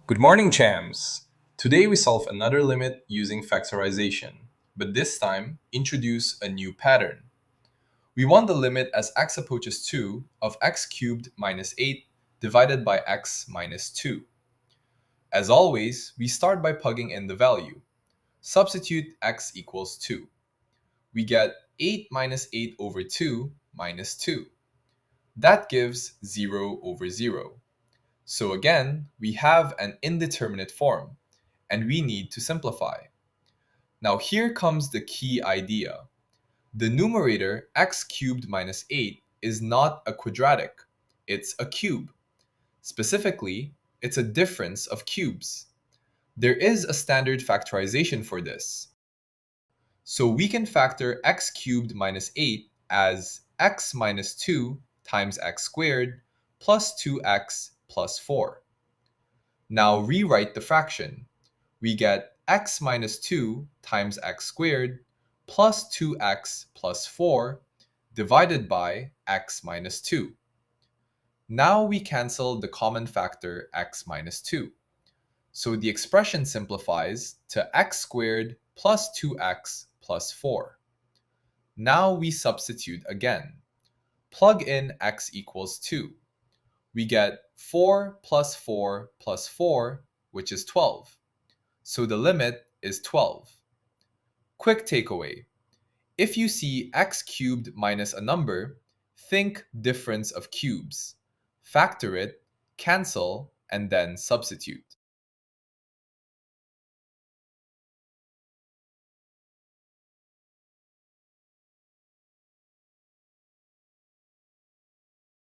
Good morning, chams! Today we solve another limit using factorization, but this time introduce a new pattern. We want the limit as x approaches 2 of x cubed minus 8 divided by x minus 2. As always, we start by plugging in the value. Substitute x equals 2. We get 8 minus 8 over 2 minus 2. That gives 0 over 0. So again, we have an indeterminate form, and we need to simplify. Now here comes the key idea. The numerator x cubed minus 8 is not a quadratic, it's a cube. Specifically, it's a difference of cubes. There is a standard factorization for this. So we can factor x cubed minus 8 as x minus 2 times x squared plus 2x plus 4. Now rewrite the fraction. We get x minus 2 times x squared plus 2x plus 4 divided by x minus 2. Now we cancel the common factor x minus 2. So the expression simplifies to x squared plus 2x plus 4. Now we substitute again. Plug in x equals 2. We get 4 plus 4 plus 4, which is 12. So the limit is 12. Quick takeaway. If you see x cubed minus a number, think difference of cubes. Factor it, cancel, and then substitute.